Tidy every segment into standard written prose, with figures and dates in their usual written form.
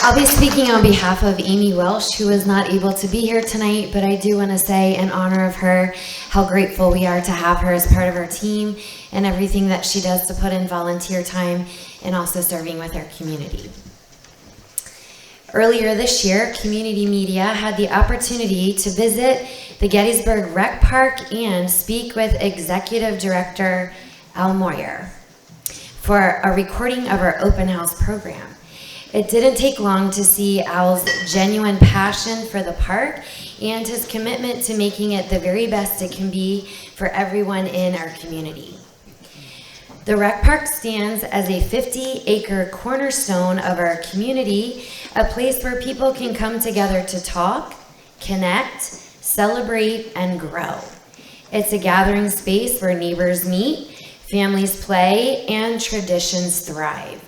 I'll be speaking on behalf of Amy Welsh, who is not able to be here tonight, but I do want to say in honor of her how grateful we are to have her as part of our team and everything that she does to put in volunteer time and also serving with our community. Earlier this year, community media had the opportunity to visit the Gettysburg Rec Park and speak with Executive Director Al Moyer for a recording of our open house program. It didn't take long to see Al's genuine passion for the park and his commitment to making it the very best it can be for everyone in our community. The rec park stands as a 50-acre cornerstone of our community, a place where people can come together to talk, connect, celebrate, and grow. It's a gathering space where neighbors meet, families play, and traditions thrive.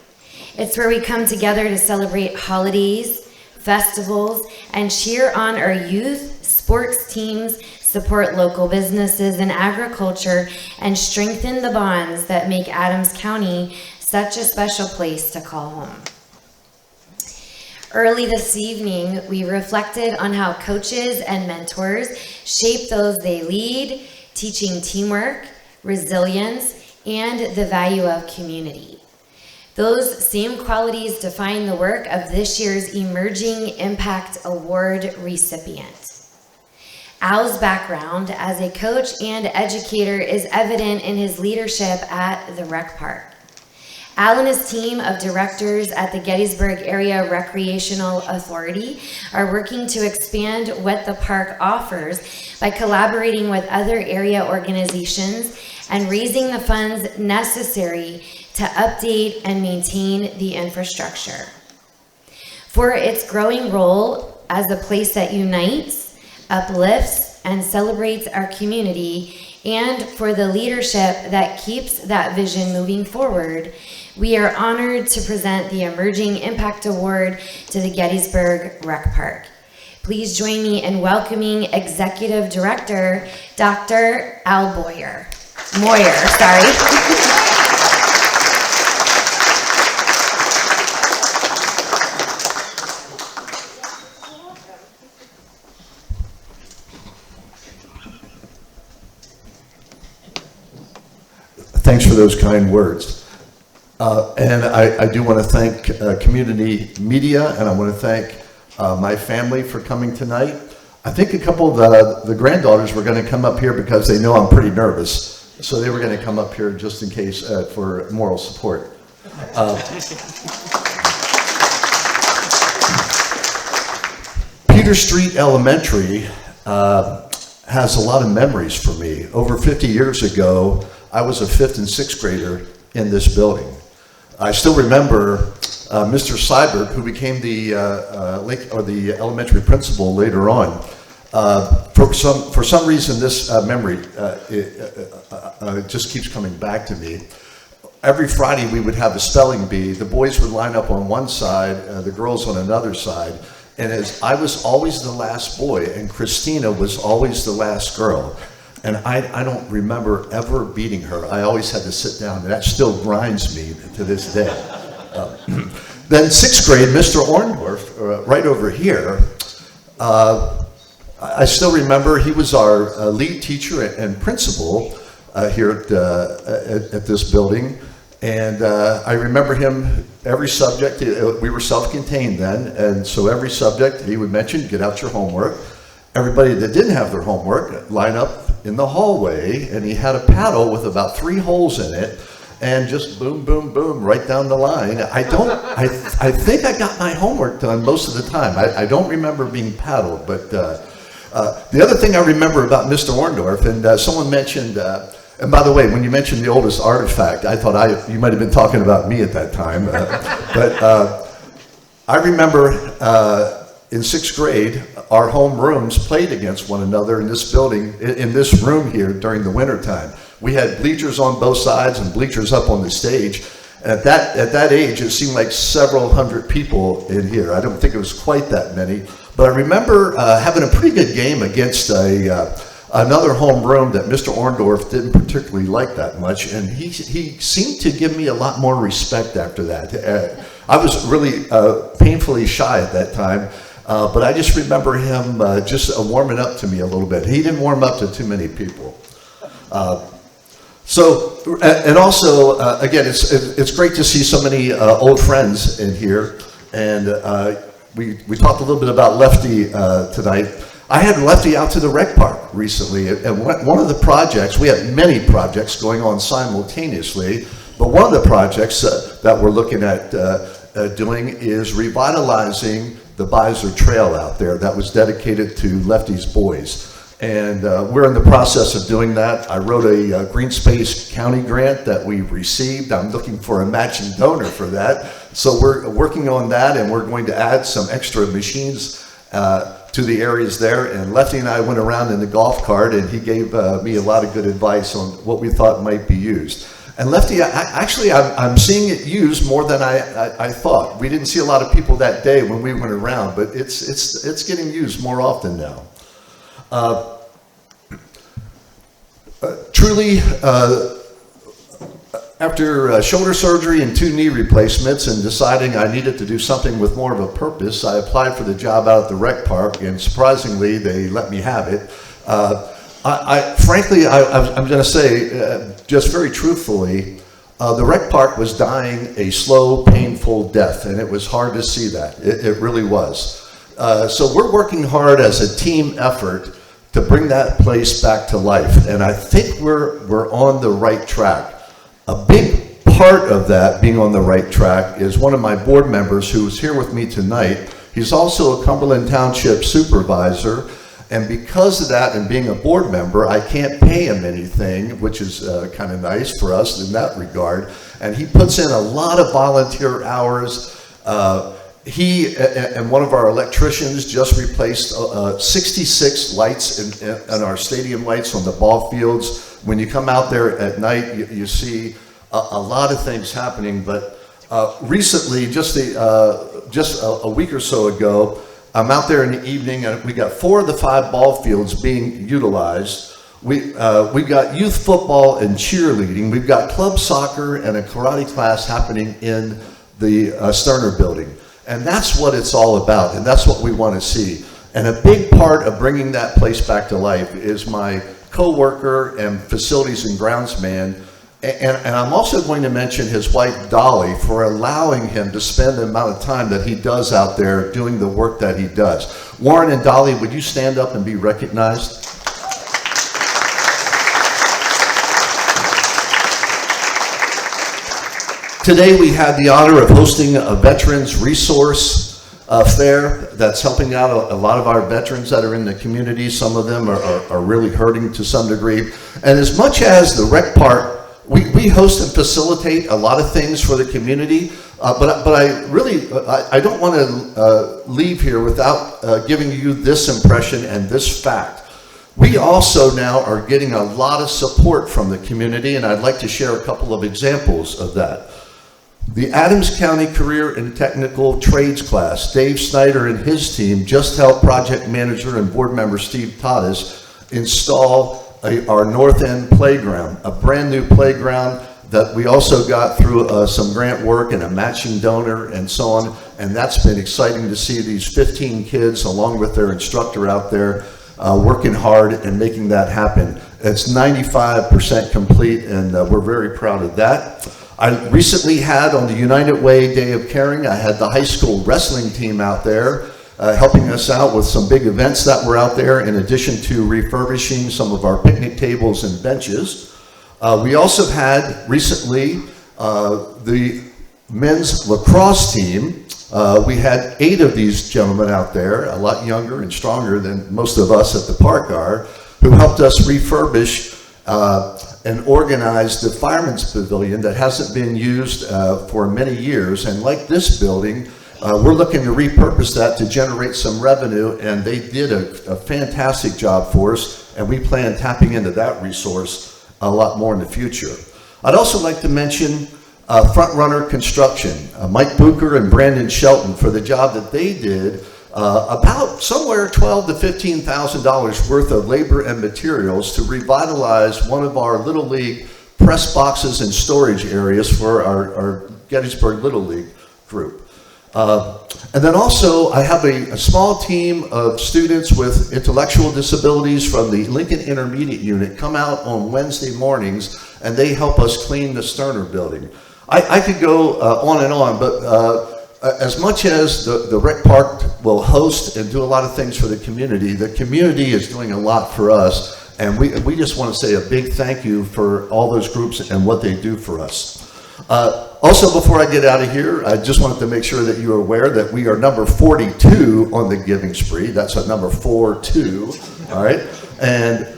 It's where we come together to celebrate holidays, festivals, and cheer on our youth, sports teams, support local businesses and agriculture, and strengthen the bonds that make Adams County such a special place to call home. Early this evening, we reflected on how coaches and mentors shape those they lead, teaching teamwork, resilience, and the value of community. Those same qualities define the work of this year's Emerging Impact Award recipient. Al's background as a coach and educator is evident in his leadership at the rec park. Al and his team of directors at the Gettysburg Area Recreational Authority are working to expand what the park offers by collaborating with other area organizations and raising the funds necessary to update and maintain the infrastructure. For its growing role as a place that unites, uplifts, and celebrates our community, and for the leadership that keeps that vision moving forward, we are honored to present the Emerging Impact Award to the Gettysburg Rec Park. Please join me in welcoming Executive Director, Dr. Al Moyer. Thanks for those kind words. And I do want to thank community media, and I want to thank my family for coming tonight. I think a couple of the granddaughters were going to come up here because they know I'm pretty nervous. So they were going to come up here just in case for moral support. Peter Street Elementary has a lot of memories for me. Over 50 years ago, I was a 5th and 6th grader in this building. I still remember Mr. Seibert, who became the elementary principal later on. For some reason, this memory just keeps coming back to me. Every Friday, we would have a spelling bee. The boys would line up on one side, the girls on another side. And as I was always the last boy, and Christina was always the last girl. And I don't remember ever beating her. I always had to sit down, and that still grinds me to this day. Then 6th grade, Mr. Orndorff, right over here, I still remember he was our lead teacher and principal here at this building. And I remember him, every subject, we were self-contained then, and so every subject he would mention, get out your homework. Everybody that didn't have their homework, line up in the hallway, and he had a paddle with about 3 holes in it, and just boom, boom, boom, right down the line. I think I got my homework done most of the time. I don't remember being paddled, but the other thing I remember about Mr. Orndorff, and someone mentioned, and by the way, when you mentioned the oldest artifact, I thought you might have been talking about me at that time, but I remember in 6th grade, our home rooms played against one another in this building, in this room here during the winter time. We had bleachers on both sides and bleachers up on the stage. At that age, it seemed like several hundred people in here. I don't think it was quite that many, but I remember having a pretty good game against another home room that Mr. Orndorff didn't particularly like that much, and he seemed to give me a lot more respect after that. I was really painfully shy at that time, but I just remember him just warming up to me a little bit. He didn't warm up to too many people. And also, again, it's great to see so many old friends in here. And we talked a little bit about Lefty tonight. I had Lefty out to the rec park recently, and one of the projects, we have many projects going on simultaneously, but one of the projects that we're looking at doing is revitalizing the Beiser Trail out there that was dedicated to Lefty's boys. And we're in the process of doing that. I wrote a Green Space County grant that we received. I'm looking for a matching donor for that. So we're working on that, and we're going to add some extra machines to the areas there. And Lefty and I went around in the golf cart, and he gave me a lot of good advice on what we thought might be used. And Lefty, I'm seeing it used more than I thought. We didn't see a lot of people that day when we went around, but it's getting used more often now. Truly, after shoulder surgery and 2 knee replacements and deciding I needed to do something with more of a purpose, I applied for the job out at the rec park, and surprisingly, they let me have it. Frankly, I'm going to say, just very truthfully, the rec park was dying a slow, painful death, and it was hard to see that. It really was. So we're working hard as a team effort to bring that place back to life, and I think we're on the right track. A big part of that being on the right track is one of my board members who is here with me tonight. He's also a Cumberland Township supervisor, and because of that and being a board member, I can't pay him anything, which is kind of nice for us in that regard, and he puts in a lot of volunteer hours. He and one of our electricians just replaced 66 lights in our stadium lights on the ball fields. When you come out there at night, you see a lot of things happening. But recently, just a week or so ago, I'm out there in the evening, and we got 4 of the 5 ball fields being utilized. We've got youth football and cheerleading. We've got club soccer and a karate class happening in the Sterner building. And that's what it's all about, and that's what we want to see. And a big part of bringing that place back to life is my co-worker and facilities and grounds man. And I'm also going to mention his wife, Dolly, for allowing him to spend the amount of time that he does out there doing the work that he does. Warren and Dolly, would you stand up and be recognized? Today we had the honor of hosting a Veterans Resource Fair that's helping out a lot of our veterans that are in the community. Some of them are really hurting to some degree. And as much as the rec park, we host and facilitate a lot of things for the community, but I don't want to leave here without giving you this impression and this fact. We also now are getting a lot of support from the community, and I'd like to share a couple of examples of that. The Adams County Career and Technical Trades class, Dave Snyder and his team just helped project manager and board member Steve Toddes install our North End playground, a brand new playground that we also got through some grant work and a matching donor and so on. And that's been exciting to see these 15 kids along with their instructor out there working hard and making that happen. It's 95% complete, and we're very proud of that. I recently had on the United Way Day of Caring, I had the high school wrestling team out there helping us out with some big events that were out there, in addition to refurbishing some of our picnic tables and benches. We also had recently the men's lacrosse team. We had 8 of these gentlemen out there, a lot younger and stronger than most of us at the park are, who helped us refurbish and organize the Fireman's Pavilion that hasn't been used for many years. And like this building, we're looking to repurpose that to generate some revenue, and they did a fantastic job for us, and we plan tapping into that resource a lot more in the future. I'd also like to mention Front Runner Construction, Mike Bucher and Brandon Shelton, for the job that they did, about somewhere $12,000 to $15,000 worth of labor and materials to revitalize one of our Little League press boxes and storage areas for our Gettysburg Little League group. And then also, I have a small team of students with intellectual disabilities from the Lincoln Intermediate Unit come out on Wednesday mornings, and they help us clean the Sterner building. I could go on and on, but as much as the Rec Park will host and do a lot of things for the community is doing a lot for us, and we just want to say a big thank you for all those groups and what they do for us. Also, before I get out of here, I just wanted to make sure that you are aware that we are number 42 on the giving spree. That's a number 42, all right? And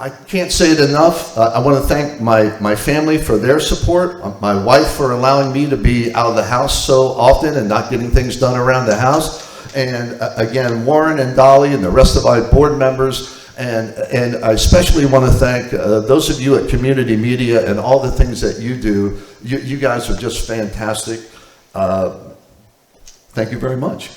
I can't say it enough. I want to thank my family for their support, my wife for allowing me to be out of the house so often and not getting things done around the house, and again, Warren and Dolly and the rest of my board members. And I especially want to thank those of you at Community Media and all the things that you do. You guys are just fantastic. Thank you very much.